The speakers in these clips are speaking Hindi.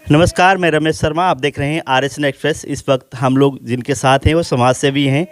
नमस्कार, मैं रमेश शर्मा। आप देख रहे हैं RSN एक्सप्रेस। इस वक्त हम लोग जिनके साथ हैं वो समाज सेवी हैं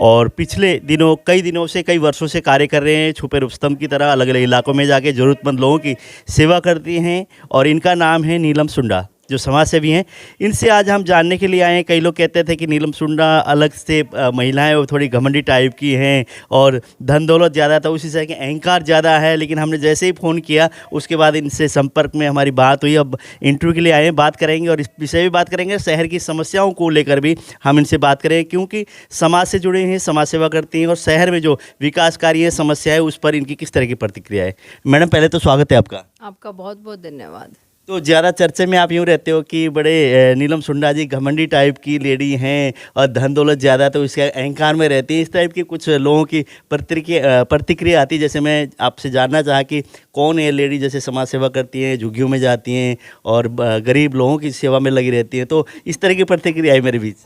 और पिछले दिनों कई दिनों से कई वर्षों से कार्य कर रहे हैं। छुपे रुस्तम की तरह अलग अलग इलाकों में जाके ज़रूरतमंद लोगों की सेवा करती हैं और इनका नाम है नीलम सुंडा, जो समाज सेवी हैं। इनसे आज हम जानने के लिए आए हैं। कई लोग कहते थे कि नीलम सुंडा अलग से महिलाएं वो थोड़ी घमंडी टाइप की हैं और धन दौलत ज़्यादा था, उसी से कि अहंकार ज़्यादा है। लेकिन हमने जैसे ही फ़ोन किया उसके बाद इनसे संपर्क में हमारी बात हुई। अब इंटरव्यू के लिए आए हैं, बात करेंगे और इस विषय भी बात करेंगे। शहर की समस्याओं को लेकर भी हम इनसे बात करेंगे, क्योंकि समाज से जुड़े हैं, समाज सेवा करती हैं और शहर में जो विकास कार्य समस्या है उस पर इनकी किस तरह की प्रतिक्रिया है। मैडम, पहले तो स्वागत है आपका। आपका बहुत बहुत धन्यवाद। तो ज़्यादा चर्चे में आप यूँ रहते हो कि बड़े नीलम सुंडा जी घमंडी टाइप की लेडी हैं और धन दौलत ज़्यादा, तो इसके अहंकार में रहती हैं। इस टाइप की कुछ लोगों की प्रतिक्रिया आती है। जैसे मैं आपसे जानना चाहा कि कौन है लेडी जैसे समाज सेवा करती हैं, झुग्गियों में जाती हैं और गरीब लोगों की सेवा में लगी रहती हैं। तो इस तरह की प्रतिक्रिया है मेरे बीच।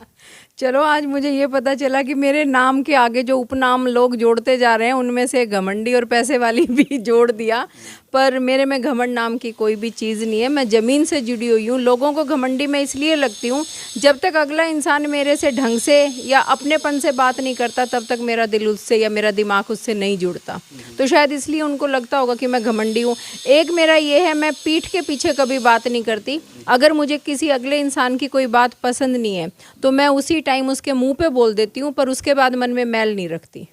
चलो, आज मुझे ये पता चला कि मेरे नाम के आगे जो उपनाम लोग जोड़ते जा रहे हैं उनमें से घमंडी और पैसे वाली भी जोड़ दिया। पर मेरे में घमंड नाम की कोई भी चीज़ नहीं है। मैं ज़मीन से जुड़ी हुई हूँ। लोगों को घमंडी मैं इसलिए लगती हूँ, जब तक अगला इंसान मेरे से ढंग से या अपनेपन से बात नहीं करता तब तक मेरा दिल उससे या मेरा दिमाग उससे नहीं जुड़ता। तो शायद इसलिए उनको लगता होगा कि मैं घमंडी हूँ। एक मेरा ये है, मैं पीठ के पीछे कभी बात नहीं करती। अगर मुझे किसी अगले इंसान की कोई बात पसंद नहीं है तो मैं उसी टाइम उसके मुंह पे बोल देती हूँ, पर उसके बाद मन में मैल नहीं रखती।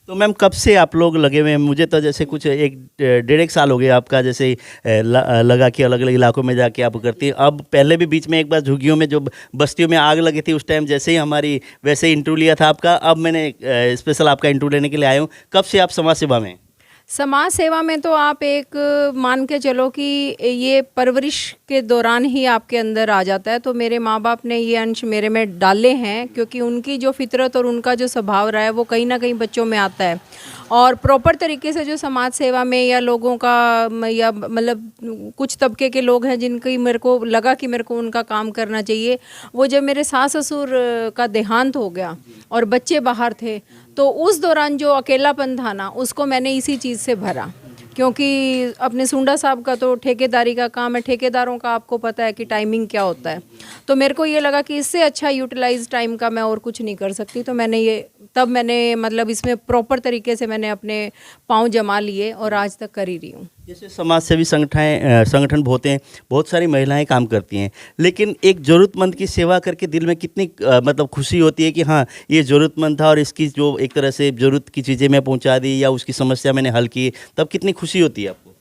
तो मैम, कब से आप लोग लगे हुए हैं? मुझे तो जैसे कुछ एक डेढ़ एक साल हो गया आपका, जैसे लगा कि अलग अलग इलाकों में जाके आप करती हैं। अब पहले भी बीच में एक बार झुग्गियों में जो बस्तियों में आग लगी थी उस टाइम जैसे ही हमारी वैसे ही इंटरव्यू लिया था आपका। अब मैंने स्पेशल आपका इंटरव्यू लेने के लिए आया हूँ। कब से आप समाज सेवा में? समाज सेवा में तो आप एक मान के चलो कि ये परवरिश के दौरान ही आपके अंदर आ जाता है। तो मेरे माँ बाप ने ये अंश मेरे में डाले हैं, क्योंकि उनकी जो फितरत और उनका जो स्वभाव रहा है वो कहीं ना कहीं बच्चों में आता है। और प्रॉपर तरीके से जो समाज सेवा में या लोगों का या मतलब कुछ तबके के लोग हैं जिनकी मेरे को लगा कि मेरे को उनका काम करना चाहिए, वो जब मेरे सास ससुर का देहांत हो गया और बच्चे बाहर थे, तो उस दौरान जो अकेलापन था ना, उसको मैंने इसी चीज़ से भरा। क्योंकि अपने सुंडा साहब का तो ठेकेदारी का काम है, ठेकेदारों का आपको पता है कि टाइमिंग क्या होता है। तो मेरे को ये लगा कि इससे अच्छा यूटिलाइज टाइम का मैं और कुछ नहीं कर सकती। तो मैंने मतलब इसमें प्रॉपर तरीके से मैंने अपने पाँव जमा लिए और आज तक कर ही रही हूँ। जैसे समाज सेवी संगठन बहुत हैं, बहुत सारी महिलाएं काम करती हैं, लेकिन एक ज़रूरतमंद की सेवा करके दिल में कितनी मतलब खुशी होती है कि हाँ, ये ज़रूरतमंद था और इसकी जो एक तरह से ज़रूरत की चीज़ें मैं पहुंचा दी या उसकी समस्या मैंने हल की, तब कितनी खुशी होती है आपको?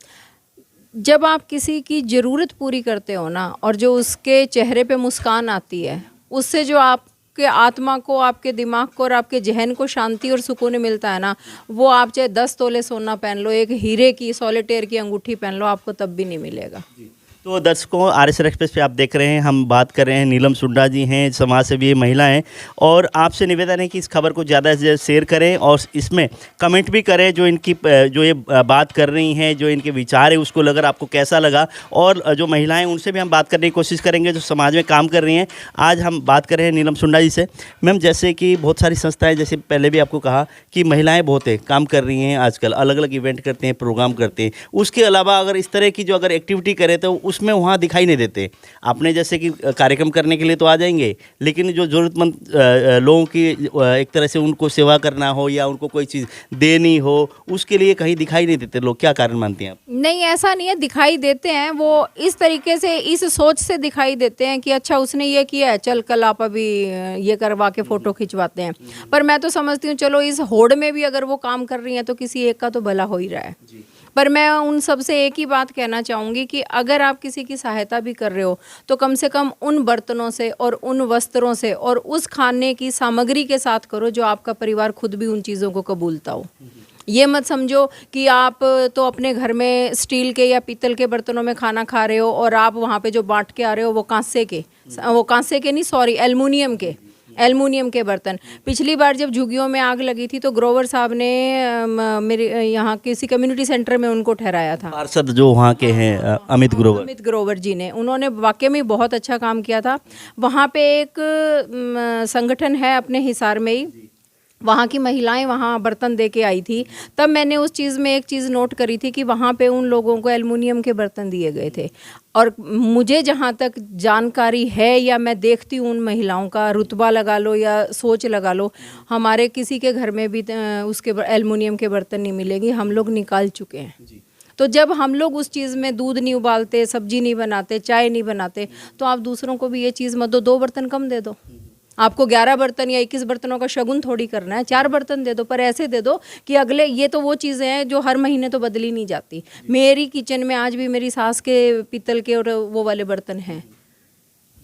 जब आप किसी की ज़रूरत पूरी करते हो ना, और जो उसके चेहरे पे मुस्कान आती है, उससे जो आपके आत्मा को, आपके दिमाग को और आपके जहन को शांति और सुकून मिलता है ना, वो आप चाहे 10 तोले सोना पहन लो, एक हीरे की सॉलिटेयर की अंगूठी पहन लो, आपको तब भी नहीं मिलेगा। तो दर्शकों, RSN एक्सप्रेस पे आप देख रहे हैं, हम बात कर रहे हैं नीलम सुंडा जी हैं, समाज सेवी ये महिला हैं। और आपसे निवेदन है कि इस खबर को ज़्यादा से ज़्यादा शेयर करें और इसमें कमेंट भी करें। जो इनकी जो ये बात कर रही हैं, जो इनके विचार है, उसको अगर आपको कैसा लगा। और जो महिलाएं, उनसे भी हम बात करने की कोशिश करेंगे जो समाज में काम कर रही हैं। आज हम बात कर रहे हैं नीलम सुंडा जी से। मैम, जैसे कि बहुत सारी संस्थाएँ, जैसे पहले भी आपको कहा कि महिलाएँ बहुत काम कर रही हैं आजकल, अलग अलग इवेंट करते हैं, प्रोग्राम करते हैं। उसके अलावा अगर इस तरह की जो अगर एक्टिविटी करें तो उसमें वहाँ दिखाई नहीं देते। आपने जैसे कि कार्यक्रम करने के लिए तो आ जाएंगे, लेकिन जो ज़रूरतमंद लोगों की एक तरह से उनको सेवा करना हो या उनको कोई चीज़ देनी हो, उसके लिए कहीं दिखाई नहीं देते लोग। क्या कारण मानती हैं आप? नहीं, ऐसा नहीं है, दिखाई देते हैं। वो इस तरीके से, इस सोच से दिखाई देते हैं कि अच्छा उसने ये किया है, चल कल आप अभी ये करवा के फ़ोटो खिंचवाते हैं। पर मैं तो समझती हूँ चलो इस होड़ में भी अगर वो काम कर रही हैं तो किसी एक का तो भला हो ही रहा है। पर मैं उन सब से एक ही बात कहना चाहूँगी कि अगर आप किसी की सहायता भी कर रहे हो तो कम से कम उन बर्तनों से और उन वस्त्रों से और उस खाने की सामग्री के साथ करो जो आपका परिवार खुद भी उन चीज़ों को कबूलता हो। ये मत समझो कि आप तो अपने घर में स्टील के या पीतल के बर्तनों में खाना खा रहे हो और आप वहाँ पे जो बांट के आ रहे हो वो कांसे के नहीं, सॉरी, एल्युमिनियम के बर्तन। पिछली बार जब झुग्गियों में आग लगी थी तो ग्रोवर साहब ने मेरे यहाँ किसी कम्युनिटी सेंटर में उनको ठहराया था। पार्षद जो वहाँ के हैं अमित ग्रोवर जी ने, उन्होंने वाकई में बहुत अच्छा काम किया था। वहाँ पे एक संगठन है अपने हिसार में ही, वहाँ की महिलाएं वहाँ बर्तन दे के आई थी। तब मैंने उस चीज़ में एक चीज़ नोट करी थी कि वहाँ पे उन लोगों को एल्युमिनियम के बर्तन दिए गए थे। और मुझे जहाँ तक जानकारी है या मैं देखती हूँ उन महिलाओं का रुतबा लगा लो या सोच लगा लो, हमारे किसी के घर में भी उसके एल्युमिनियम के बर्तन नहीं मिलेंगे, हम लोग निकाल चुके हैं। तो जब हम लोग उस चीज़ में दूध नहीं उबालते, सब्जी नहीं बनाते, चाय नहीं बनाते, तो आप दूसरों को भी ये चीज़ मत दो, 2 बर्तन कम दे दो। आपको 11 बर्तन या 21 बर्तनों का शगुन थोड़ी करना है, 4 बर्तन दे दो, पर ऐसे दे दो कि अगले, ये तो वो चीज़ें हैं जो हर महीने तो बदली नहीं जाती। मेरी किचन में आज भी मेरी सास के पीतल के और वो वाले बर्तन हैं।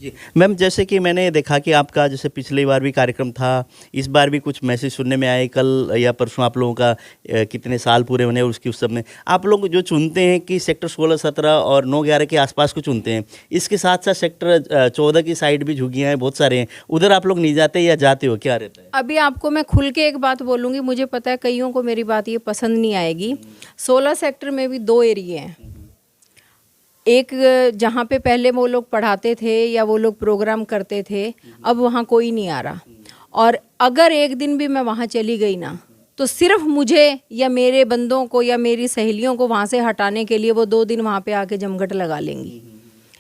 जी मैम, जैसे कि मैंने देखा कि आपका जैसे पिछली बार भी कार्यक्रम था, इस बार भी कुछ मैसेज सुनने में आए, कल या परसों आप लोगों का कितने साल पूरे होने और उसकी उस सब में आप लोग जो चुनते हैं कि सेक्टर 16, 17 और 9, 11 के आसपास को चुनते हैं, इसके साथ साथ सेक्टर 14 की साइड भी झुग्गियाँ हैं, बहुत सारे हैं, उधर आप लोग नहीं जाते या जाते हो, क्या रहता है? अभी आपको मैं खुल के एक बात बोलूँगी, मुझे पता है कईयों को मेरी बात ये पसंद नहीं आएगी। 16 सेक्टर में भी 2 एरिए हैं। एक जहाँ पे पहले वो लोग पढ़ाते थे या वो लोग प्रोग्राम करते थे, अब वहाँ कोई नहीं आ रहा। और अगर एक दिन भी मैं वहाँ चली गई ना, तो सिर्फ मुझे या मेरे बंदों को या मेरी सहेलियों को वहाँ से हटाने के लिए वो 2 दिन वहाँ पे आके जमघट लगा लेंगी।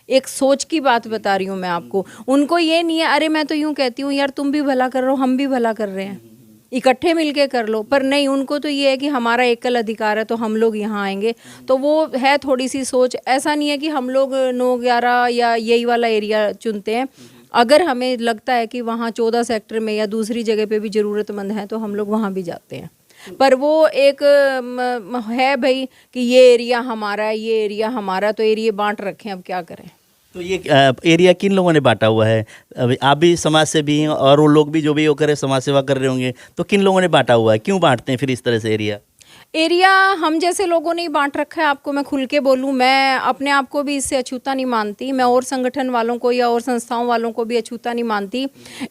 एक सोच की बात बता रही हूँ मैं आपको। उनको ये नहीं है, अरे मैं तो यूँ कहती हूँ यार तुम भी भला कर रहे हो, हम भी भला कर रहे हैं, इकट्ठे मिलके कर लो, पर नहीं, उनको तो ये है कि हमारा एकल अधिकार है तो हम लोग यहाँ आएंगे। तो वो है थोड़ी सी सोच। ऐसा नहीं है कि हम लोग 9, 11 या यही वाला एरिया चुनते हैं। अगर हमें लगता है कि वहाँ 14 सेक्टर में या दूसरी जगह पे भी ज़रूरतमंद है तो हम लोग वहाँ भी जाते हैं। पर वो एक है भाई कि ये एरिया हमारा है, ये एरिया हमारा, तो एरिया बांट रखें, अब क्या करें। तो ये एरिया किन लोगों ने बांटा हुआ है? अभी आप भी समाज से भी हैं और वो लोग भी जो भी वो करे समाज सेवा कर रहे होंगे, तो किन लोगों ने बांटा हुआ है? क्यों बांटते हैं फिर इस तरह से एरिया? हम जैसे लोगों ने ही बांट रखा है। आपको मैं खुल के बोलूँ, मैं अपने आप को भी इससे अछूता नहीं मानती, मैं और संगठन वालों को या और संस्थाओं वालों को भी अछूता नहीं मानती।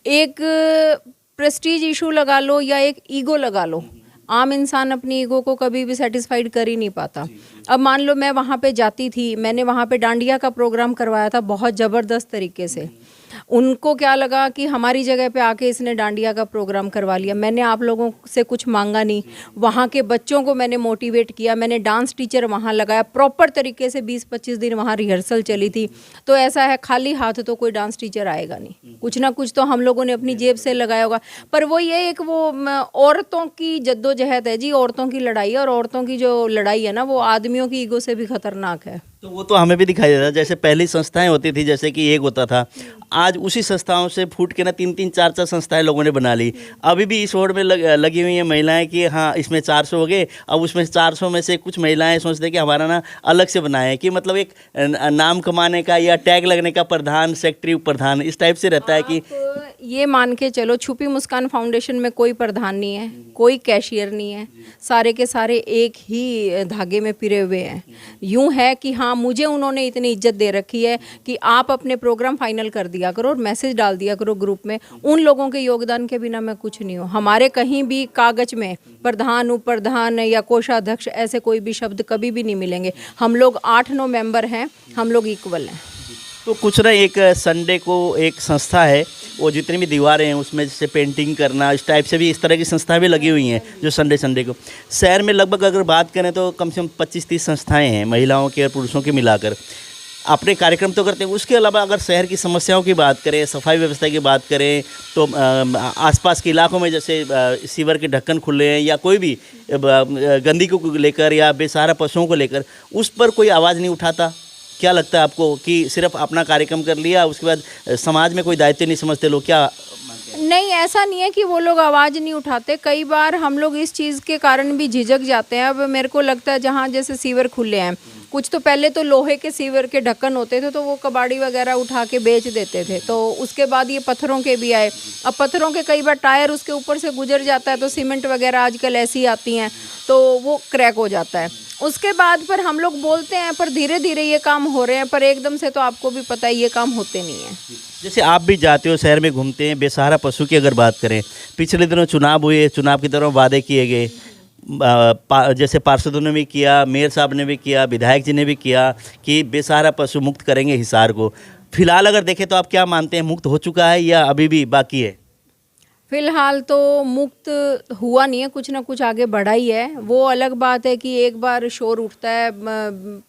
एक प्रेस्टीज इशू लगा लो या एक ईगो लगा लो, आम इंसान अपनी ईगो को कभी भी सेटिस्फाइड कर ही नहीं पाता। अब मान लो मैं वहाँ पे जाती थी, मैंने वहाँ पे डांडिया का प्रोग्राम करवाया था बहुत ज़बरदस्त तरीके से। उनको क्या लगा कि हमारी जगह पे आके इसने डांडिया का प्रोग्राम करवा लिया। मैंने आप लोगों से कुछ मांगा नहीं, वहाँ के बच्चों को मैंने मोटिवेट किया, मैंने डांस टीचर वहाँ लगाया, प्रॉपर तरीके से 20-25 दिन वहाँ रिहर्सल चली थी। तो ऐसा है, खाली हाथ तो कोई डांस टीचर आएगा नहीं, कुछ ना कुछ तो हम लोगों ने अपनी जेब से लगाया होगा। पर वो ये एक वो औरतों की जद्दोजहद है जी, औरतों की लड़ाई है, और औरतों की जो लड़ाई है ना, वो आदमियों की ईगो से भी खतरनाक है। तो वो तो हमें भी दिखाई देता है, जैसे पहली संस्थाएं होती थी, जैसे कि एक होता था, आज उसी संस्थाओं से फूट के ना 3-3, 4-4 संस्थाएं लोगों ने बना ली। अभी भी इस होड़ में लगी हुई हैं महिलाएं कि हाँ इसमें 400 हो गए, अब उसमें 400 में से कुछ महिलाएं सोचते हैं कि हमारा ना अलग से बनाए, कि मतलब एक नाम कमाने का या टैग लगने का, प्रधान, सेक्रेटरी, प्रधान, इस टाइप से रहता है कि ये मान के चलो, छुपी मुस्कान फाउंडेशन में कोई प्रधान नहीं है, कोई कैशियर नहीं है, सारे के सारे एक ही धागे में पिरे हुए हैं। यूं है कि हाँ, मुझे उन्होंने इतनी इज्जत दे रखी है कि आप अपने प्रोग्राम फाइनल कर दिया करो और मैसेज डाल दिया करो ग्रुप में। उन लोगों के योगदान के बिना मैं कुछ नहीं हूँ। हमारे कहीं भी कागज में प्रधान, उप प्रधान या कोषाध्यक्ष ऐसे कोई भी शब्द कभी भी नहीं मिलेंगे। हम लोग 8-9 मेंबर हैं, हम लोग इक्वल हैं। तो कुछ ना, एक संडे को एक संस्था है, वो जितनी भी दीवारें हैं उसमें जैसे पेंटिंग करना, इस टाइप से भी इस तरह की संस्थाएं भी लगी हुई हैं जो संडे को शहर में लगभग अगर बात करें तो कम से कम 25-30 संस्थाएं हैं, महिलाओं के और पुरुषों के मिलाकर। अपने कार्यक्रम तो करते हैं, उसके अलावा अगर शहर की समस्याओं की बात करें, सफाई व्यवस्था की बात करें, तो आसपास के इलाकों में जैसे सीवर के ढक्कन खुले हैं या कोई भी गंदगी को लेकर या बेसहारा पशुओं को लेकर, उस पर कोई आवाज़ नहीं उठाता। क्या लगता है आपको कि सिर्फ अपना कार्यक्रम कर लिया, उसके बाद समाज में कोई दायित्व नहीं समझते लोग? क्या नहीं, ऐसा नहीं है कि वो लोग आवाज़ नहीं उठाते। कई बार हम लोग इस चीज़ के कारण भी झिझक जाते हैं। अब मेरे को लगता है जहाँ जैसे सीवर खुले हैं, कुछ तो पहले तो लोहे के सीवर के ढक्कन होते थे, तो वो कबाड़ी वगैरह उठा के बेच देते थे। तो उसके बाद ये पत्थरों के भी आए। अब पत्थरों के कई बार टायर उसके ऊपर से गुजर जाता है, तो सीमेंट वगैरह आजकल ऐसी आती हैं, तो वो क्रैक हो जाता है। उसके बाद पर हम लोग बोलते हैं, पर धीरे धीरे ये काम हो रहे हैं, पर एकदम से तो आपको भी पता है ये काम होते नहीं हैं। जैसे आप भी जाते हो, शहर में घूमते हैं, बेसहारा पशु की अगर बात करें, पिछले दिनों चुनाव हुए, चुनाव की तरफ वादे किए गए, जैसे पार्षदों ने भी किया, मेयर साहब ने भी किया, विधायक जी ने भी किया कि बेसहारा पशु मुक्त करेंगे हिसार को। फिलहाल अगर देखें तो आप क्या मानते हैं, मुक्त हो चुका है या अभी भी बाकी है? फिलहाल तो मुक्त हुआ नहीं है, कुछ ना कुछ आगे बढ़ा ही है। वो अलग बात है कि एक बार शोर उठता है,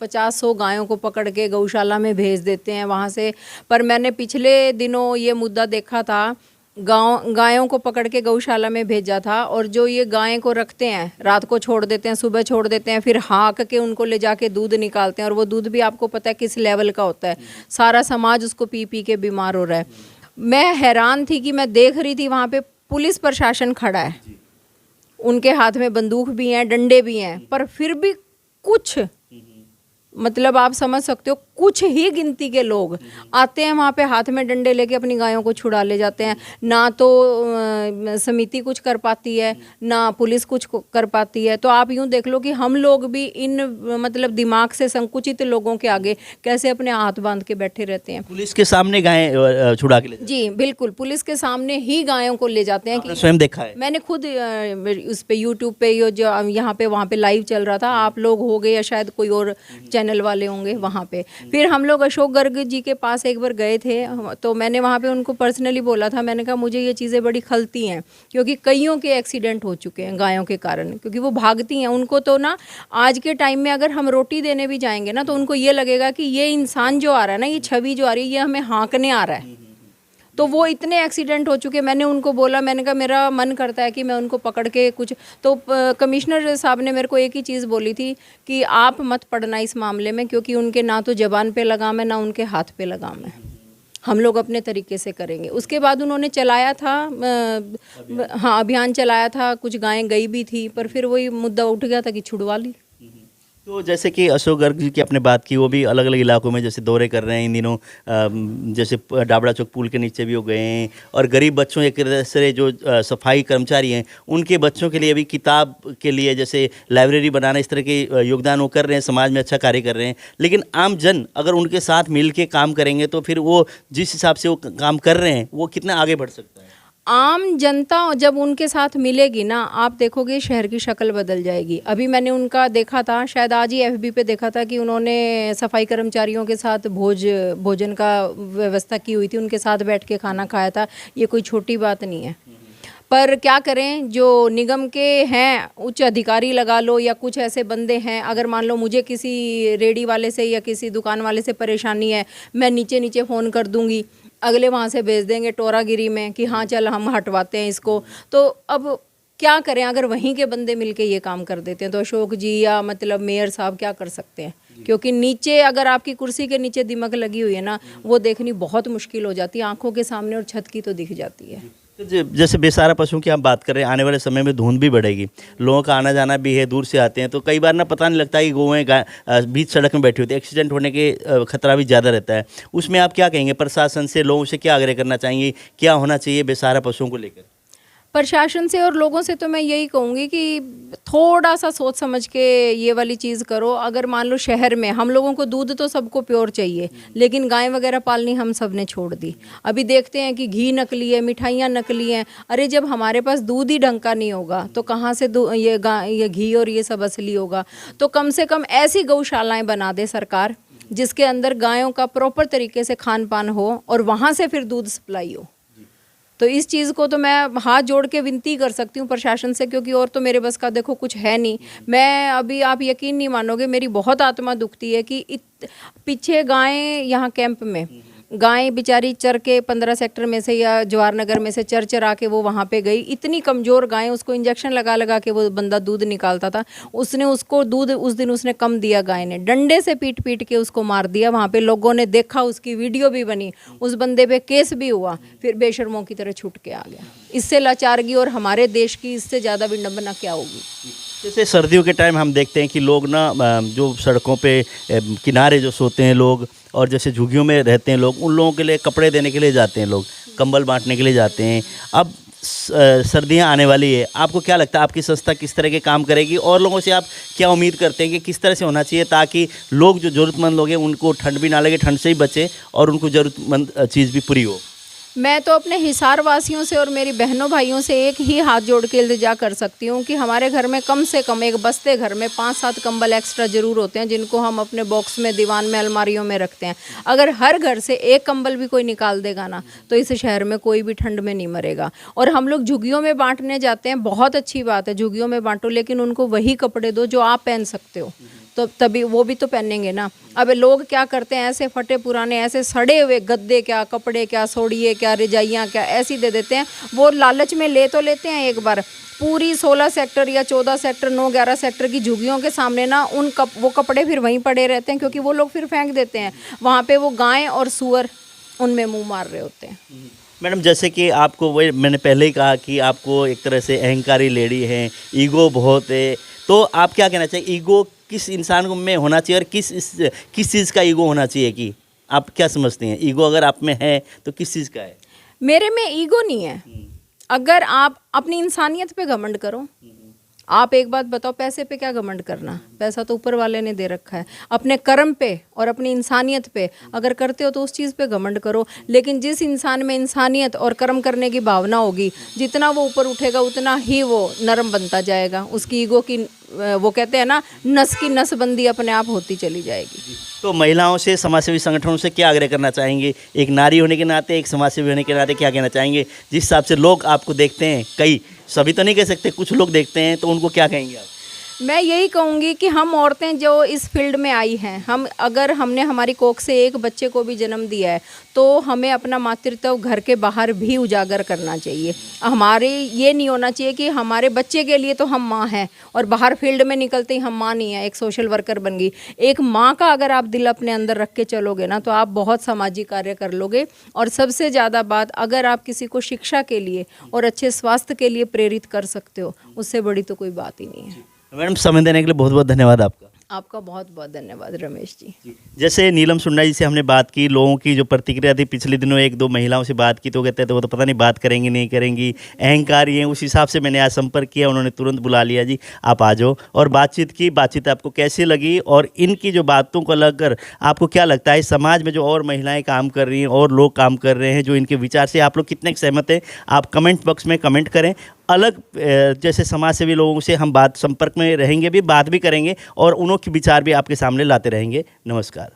50-100 गायों को पकड़ के गौशाला में भेज देते हैं वहाँ से। पर मैंने पिछले दिनों ये मुद्दा देखा था, गायों को पकड़ के गौशाला में भेजा था, और जो ये गायें को रखते हैं, रात को छोड़ देते हैं, सुबह छोड़ देते हैं, फिर हाँक के उनको ले जाके दूध निकालते हैं, और वो दूध भी आपको पता है किस लेवल का होता है। सारा समाज उसको पी पी के बीमार हो रहा है। मैं हैरान थी कि मैं देख रही थी वहाँ पे पुलिस प्रशासन खड़ा है, उनके हाथ में बंदूक भी हैं, डंडे भी हैं, पर फिर भी कुछ, मतलब आप समझ सकते हो, कुछ ही गिनती के लोग आते हैं वहाँ पे हाथ में डंडे लेके अपनी गायों को छुड़ा ले जाते हैं। ना तो समिति कुछ कर पाती है, ना पुलिस कुछ कर पाती है। तो आप यूँ देख लो कि हम लोग भी इन मतलब दिमाग से संकुचित लोगों के आगे कैसे अपने हाथ बांध के बैठे रहते हैं। पुलिस के सामने गायें छुड़ा के ले जाते जी बिल्कुल, पुलिस के सामने ही गायों को ले जाते हैं। हैं? स्वयं देखा है? मैंने खुद उस पे यूट्यूब पे जो यहाँ पे वहाँ पे लाइव चल रहा था, आप लोग हो गए या शायद कोई और चैनल वाले होंगे वहाँ पे। फिर हम लोग अशोक गर्ग जी के पास एक बार गए थे, तो मैंने वहाँ पे उनको पर्सनली बोला था, मैंने कहा मुझे ये चीज़ें बड़ी खलती हैं, क्योंकि कईयों के एक्सीडेंट हो चुके हैं गायों के कारण, क्योंकि वो भागती हैं। उनको तो ना आज के टाइम में अगर हम रोटी देने भी जाएंगे ना, तो उनको ये लगेगा कि ये इंसान जो आ रहा है ना, ये छवि जो आ रही है, ये हमें हाँकने आ रहा है। तो वो इतने एक्सीडेंट हो चुके। मैंने उनको बोला, मैंने कहा मेरा मन करता है कि मैं उनको पकड़ के कुछ, तो कमिश्नर साहब ने मेरे को एक ही चीज़ बोली थी कि आप मत पढ़ना इस मामले में, क्योंकि उनके ना तो ज़बान पे लगाम है, ना उनके हाथ पे लगाम है, हम लोग अपने तरीके से करेंगे। उसके बाद उन्होंने चलाया था, हाँ अभियान चलाया था, कुछ गायें गई भी थी, पर फिर वही मुद्दा उठ गया था कि छुड़वा ली। तो जैसे कि अशोक गर्ग जी की आपने बात की, वो भी अलग अलग इलाकों में जैसे दौरे कर रहे हैं इन दिनों, जैसे डाबड़ा चौक पुल के नीचे भी हो गए हैं, और गरीब बच्चों एक तरह से जो सफाई कर्मचारी हैं उनके बच्चों के लिए भी किताब के लिए जैसे लाइब्रेरी बनाना, इस तरह के योगदान वो कर रहे हैं, समाज में अच्छा कार्य कर रहे हैं। लेकिन आम जन अगर उनके साथ मिल के काम करेंगे तो फिर वो जिस हिसाब से वो काम कर रहे हैं वो कितना आगे बढ़ सकता है? आम जनता जब उनके साथ मिलेगी ना, आप देखोगे शहर की शक्ल बदल जाएगी। अभी मैंने उनका देखा था, शायद आज ही एफबी पे देखा था कि उन्होंने सफाई कर्मचारियों के साथ भोजन का व्यवस्था की हुई थी, उनके साथ बैठ के खाना खाया था। ये कोई छोटी बात नहीं है। पर क्या करें, जो निगम के हैं उच्च अधिकारी लगा लो या कुछ ऐसे बंदे हैं, अगर मान लो मुझे किसी रेडी वाले से या किसी दुकान वाले से परेशानी है, मैं नीचे नीचे फ़ोन कर दूंगी, अगले वहाँ से भेज देंगे टोरागिरी में कि हाँ चल हम हटवाते हैं इसको। तो अब क्या करें, अगर वहीं के बंदे मिलके ये काम कर देते हैं तो अशोक जी या मतलब मेयर साहब क्या कर सकते हैं? क्योंकि नीचे अगर आपकी कुर्सी के नीचे दिमक लगी हुई है ना, वो देखनी बहुत मुश्किल हो जाती है, आंखों के सामने और छत की तो दिख जाती है। तो जैसे बेसहारा पशुओं की आप बात कर रहे हैं, आने वाले समय में धुंध भी बढ़ेगी, लोगों का आना जाना भी है, दूर से आते हैं, तो कई बार ना पता नहीं लगता कि गौएं बीच सड़क में बैठी होती है, एक्सीडेंट होने के खतरा भी ज़्यादा रहता है। उसमें आप क्या कहेंगे, प्रशासन से लोगों से क्या आग्रह करना चाहेंगे, क्या होना चाहिए बेसहारा पशुओं को लेकर? प्रशासन से और लोगों से तो मैं यही कहूँगी कि थोड़ा सा सोच समझ के ये वाली चीज़ करो। अगर मान लो शहर में हम लोगों को दूध तो सबको प्योर चाहिए, लेकिन गाय वगैरह पालनी हम सब ने छोड़ दी। अभी देखते हैं कि घी नकली है, मिठाइयाँ नकली हैं। अरे जब हमारे पास दूध ही ढंग का नहीं होगा तो कहाँ से ये घी और ये सब असली होगा? तो कम से कम ऐसी गौशालाएँ बना दे सरकार जिसके अंदर गायों का प्रॉपर तरीके से खान पान हो और वहाँ से फिर दूध सप्लाई हो। तो इस चीज़ को तो मैं हाथ जोड़ के विनती कर सकती हूँ प्रशासन से, क्योंकि और तो मेरे बस का देखो कुछ है नहीं। मैं अभी, आप यकीन नहीं मानोगे, मेरी बहुत आत्मा दुखती है कि पीछे गायें यहाँ कैंप में गायें बेचारी चर के 15 सेक्टर में से या जवाहर नगर में से चर चर आके वो वहाँ पे गई। इतनी कमज़ोर गायें, उसको इंजेक्शन लगा लगा के वो बंदा दूध निकालता था। उसने उसको दूध उस दिन उसने कम दिया, गाय ने डंडे से पीट पीट के उसको मार दिया। वहाँ पे लोगों ने देखा, उसकी वीडियो भी बनी, उस बंदे पे केस भी हुआ, फिर बेशर्मों की तरह छूट के आ गया। इससे लाचारगी और हमारे देश की इससे ज़्यादा विडंबना क्या होगी? जैसे सर्दियों के टाइम हम देखते हैं कि लोग ना जो सड़कों पे किनारे जो सोते हैं लोग, और जैसे झुग्गियों में रहते हैं लोग, उन लोगों के लिए कपड़े देने के लिए जाते हैं लोग, कंबल बांटने के लिए जाते हैं। अब सर्दियां आने वाली है, आपको क्या लगता है आपकी संस्था किस तरह के काम करेगी, और लोगों से आप क्या उम्मीद करते हैं कि किस तरह से होना चाहिए ताकि लोग जो ज़रूरतमंद लोग हैं उनको ठंड भी ना लगे, ठंड से ही बचे और उनको ज़रूरतमंद चीज़ भी पूरी हो? मैं तो अपने हिसार वासियों से और मेरी बहनों भाइयों से एक ही हाथ जोड़ के इल्तिजा कर सकती हूँ कि हमारे घर में कम से कम एक बस्ते घर में 5-7 कंबल एक्स्ट्रा ज़रूर होते हैं, जिनको हम अपने बॉक्स में, दीवान में, अलमारियों में रखते हैं। अगर हर घर से एक कंबल भी कोई निकाल देगा ना, तो इस शहर में कोई भी ठंड में नहीं मरेगा। और हम लोग झुग्गियों में बांटने जाते हैं, बहुत अच्छी बात है, झुग्गियों में बांटो, लेकिन उनको वही कपड़े दो जो आप पहन सकते हो, तो तभी वो भी तो पहनेंगे ना। अब लोग क्या करते हैं, ऐसे फटे पुराने, ऐसे सड़े हुए गद्दे क्या, कपड़े क्या, सोड़िए क्या, रजाइयाँ क्या, ऐसी दे देते हैं। वो लालच में ले तो लेते हैं एक बार, पूरी 16 सेक्टर या 14 सेक्टर, 9-11 सेक्टर की झुग्गियों के सामने ना वो कपड़े फिर वहीं पड़े रहते हैं, क्योंकि वो लोग फिर फेंक देते हैं। वहाँ पे वो गाय और सूअर उनमें मुँह मार रहे होते हैं। मैडम, जैसे कि आपको वही मैंने पहले ही कहा कि आपको एक तरह से अहंकारी लेडी हैं, ईगो बहुत है, तो आप क्या कहना चाहिए, ईगो किस इंसान को में होना चाहिए और किस चीज़ का ईगो होना चाहिए, कि आप क्या समझते हैं ईगो अगर आप में है तो किस चीज़ का है? मेरे में ईगो नहीं है। अगर आप अपनी इंसानियत पे घमंड करो, आप एक बात बताओ, पैसे पे क्या घमंड करना, पैसा तो ऊपर वाले ने दे रखा है। अपने कर्म पे और अपनी इंसानियत पे अगर करते हो तो उस चीज़ पे घमंड करो। लेकिन जिस इंसान में इंसानियत और कर्म करने की भावना होगी, जितना वो ऊपर उठेगा उतना ही वो नरम बनता जाएगा। उसकी ईगो की वो कहते हैं ना, नस की नसबंदी अपने आप होती चली जाएगी। तो महिलाओं से, समाजसेवी संगठनों से क्या आग्रह करना चाहेंगे, एक नारी होने के नाते, एक समाजसेवी होने के नाते क्या कहना चाहेंगे? जिस हिसाब से लोग आपको देखते हैं, कई, सभी तो नहीं कह सकते, कुछ लोग देखते हैं, तो उनको क्या कहेंगे आप? मैं यही कहूँगी कि हम औरतें जो इस फील्ड में आई हैं, अगर हमने हमारी कोख से एक बच्चे को भी जन्म दिया है, तो हमें अपना मातृत्व घर के बाहर भी उजागर करना चाहिए। हमारे ये नहीं होना चाहिए कि हमारे बच्चे के लिए तो हम माँ हैं और बाहर फील्ड में निकलते ही हम माँ नहीं है, एक सोशल वर्कर बन गई। एक माँ का अगर आप दिल अपने अंदर रख के चलोगे ना, तो आप बहुत सामाजिक कार्य कर लोगे। और सबसे ज़्यादा बात, अगर आप किसी को शिक्षा के लिए और अच्छे स्वास्थ्य के लिए प्रेरित कर सकते हो, उससे बड़ी तो कोई बात ही नहीं है। मैडम, समय देने के लिए बहुत बहुत धन्यवाद आपका। आपका बहुत बहुत धन्यवाद रमेश जी। जैसे नीलम सुंडा जी से हमने बात की, लोगों की जो प्रतिक्रिया थी, पिछले दिनों 1-2 महिलाओं से बात की तो कहते थे वो तो पता नहीं बात करेंगी नहीं करेंगी, अहंकारी हैं। उस हिसाब से मैंने आज संपर्क किया, उन्होंने तुरंत बुला लिया, जी आप आ जाओ, और बातचीत की। बातचीत आपको कैसी लगी और इनकी जो बातों को लगकर आपको क्या लगता है, समाज में जो और महिलाएँ काम कर रही हैं और लोग काम कर रहे हैं, जो इनके विचार से आप लोग कितने सहमत हैं, आप कमेंट बॉक्स में कमेंट करें। अलग जैसे समाज सेवी लोगों से हम संपर्क में रहेंगे भी, बात भी करेंगे और उन्हों के विचार भी आपके सामने लाते रहेंगे। नमस्कार।